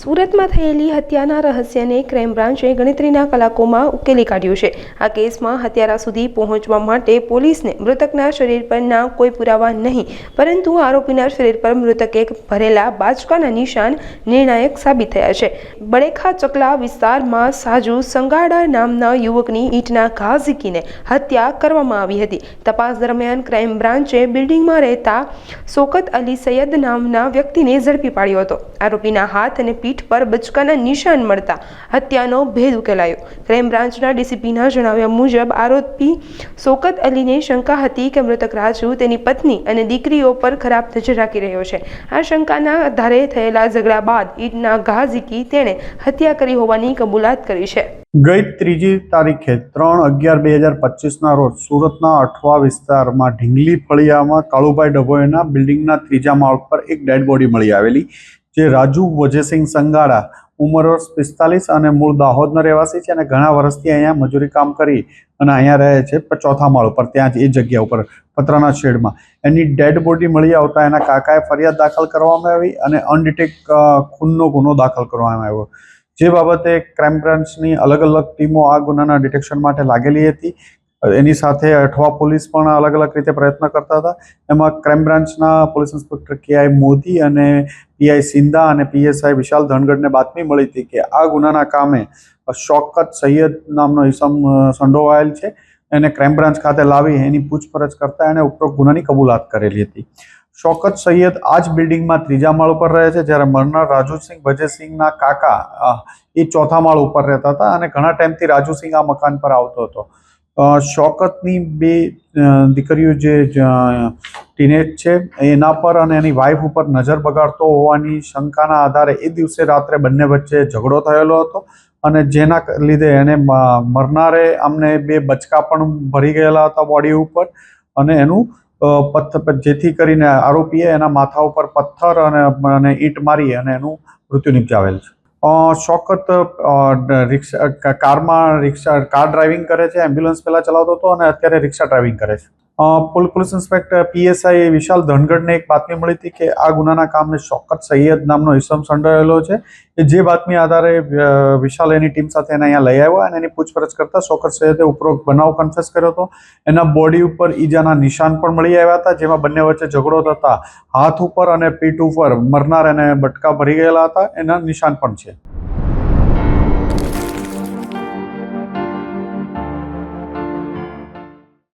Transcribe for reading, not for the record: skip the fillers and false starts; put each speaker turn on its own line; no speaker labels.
સુરતમાં થયેલી હત્યાના રહસ્યને ક્રાઇમ બ્રાન્ચે ગણતરીના કલાકોમાં ઉકેલી કાઢ્યું છે। આ કેસમાં હત્યારા સુધી પહોંચવા માટે પોલીસને મૃતકના શરીર પરના કોઈ પુરાવા નહીં, પરંતુ આરોપીના શરીર પર મૃતકે ભરેલા બાચકાના નિશાન નિર્ણાયક સાબિત થયા છે। બળેખા ચકલા વિસ્તારમાં સાજુ સંગાડા નામના યુવકની ઈંટના ઘા ઝીકીને હત્યા કરવામાં આવી હતી। તપાસ દરમિયાન ક્રાઇમ બ્રાન્ચે બિલ્ડિંગમાં રહેતા શોકત અલી સૈયદ નામના વ્યક્તિને ઝડપી પાડ્યો હતો। આરોપીના હાથ અને પીઠ પર બચકાના નિશાન મળતા હત્યાનો ભેદ ઉકેલાયો। ક્રાઇમ બ્રાન્ચના ડીસીપીના જણાવ્યા મુજબ આરોપી શોકત અલીને શંકા હતી કે મૃતક રાજુ તેની પત્ની અને દીકરીઓ પર ખરાબ નજર રાખી રહ્યો છે। આ શંકાના આધારે થયેલા ઝઘડા બાદ ઈંટના ઘા ઝીકી તેણે હત્યા કરી હોવાની કબૂલાત કરી છે।
ગઈ 3 તારીખે 3/11/2025 રોજ સુરતના અઠવા વિસ્તારમાં ઢીંગલી ફળિયામાં કાળુભાઈ ડભોઈના બિલ્ડિંગના 3જા માળ પર એક ડેડ બોડી મળી આવેલી, જે રાજુ વજેસિંહ સંગાડા, ઉંમર વર્ષ 45 અને મૂળ દાહોદનો રહેવાસી છે અને ઘણા વર્ષથી અહીંયા મજૂરી કામ કરી અને અહીંયા રહે છે। 4થા માળ ઉપર ત્યાં જ એ જગ્યા ઉપર પતરાના શેડમાં એની ડેડ બોડી મળી આવતા એના કાકાએ ફરિયાદ દાખલ કરવામાં આવી અને અનડિટેક્ટ ખૂનનો ગુનો દાખલ કરવામાં આવ્યો, જે બાબતે ક્રાઇમ બ્રાન્ચની અલગ અલગ ટીમો આ ગુનાના ડિટેક્શન માટે લાગેલી હતી। એની સાથે અઠવા પોલીસ પણ અલગ અલગ રીતે પ્રયત્ન કરતા હતા। એમાં ક્રાઇમ બ્રાન્ચના પોલીસ ઇન્સ્પેક્ટર કે.આઈ. મોદી અને પીઆઈ સિંધા અને પીએસઆઈ વિશાલ ધનગઢને બાતમી મળી હતી કે આ ગુનાના કામે શોકત સૈયદ નામનો ઈસમ સંડોવાયેલ છે। એને ક્રાઇમ બ્રાન્ચ ખાતે લાવી એની પૂછપરછ કરતા એને ઉપરોક્ત ગુનાની કબૂલાત કરેલી હતી। શોકત સૈયદ આ જ બિલ્ડિંગમાં 3જા માળ ઉપર રહે છે, જ્યારે મરનાર રાજુસિંહ વજેસિંહના કાકા એ 4થા માળ ઉપર રહેતા હતા અને ઘણા ટાઈમથી રાજુસિંહ આ મકાન પર આવતો હતો। શોકતની 2 દીકરીઓ જે ટીનેજ છે એના પર અને એની વાઈફ ઉપર નજર બગાડતો હોવાની શંકાના આધારે એ દિવસે રાત્રે બંને વચ્ચે ઝઘડો થયેલો હતો અને જેના લીધે એને મરનારે અમને 2 બચકા પણ ભરી ગયેલા હતા બોડી ઉપર અને એનું પથ્થર, જેથી કરીને આરોપીએ એના માથા ઉપર પથ્થર અને ઈંટ મારી અને એનું મૃત્યુ નિપજાવેલ છે। શોકત કાર ડ્રાઇવિંગ કરે છે, એમ્બ્યુલન્સ પહેલા ચલાવતો હતો અને અત્યારે રિક્ષા ડ્રાઇવિંગ કરે છે। પોલીસ ઇન્સ્પેક્ટર પીએસઆઈ વિશાલ ધનગઢને એક બાતમી મળી હતી કે આ ગુનાના કામને શોકત સૈયદ નામનો ઈસમ સંડોવાયેલો છે, જે બાતમી આધારે વિશાલ એની ટીમ સાથે એને અહીંયા લઈ આવ્યા અને એની પૂછપરછ કરતા શોકત સૈયદે ઉપરોક્ત બનાવ કન્ફેસ કર્યો હતો। એના બોડી ઉપર ઈજાના નિશાન પણ મળી આવ્યા હતા, જેમાં બંને વચ્ચે ઝઘડો થતા હાથ ઉપર અને પીઠ ઉપર મરનાર એને બટકા ભરી ગયેલા હતા, એના નિશાન પણ છે।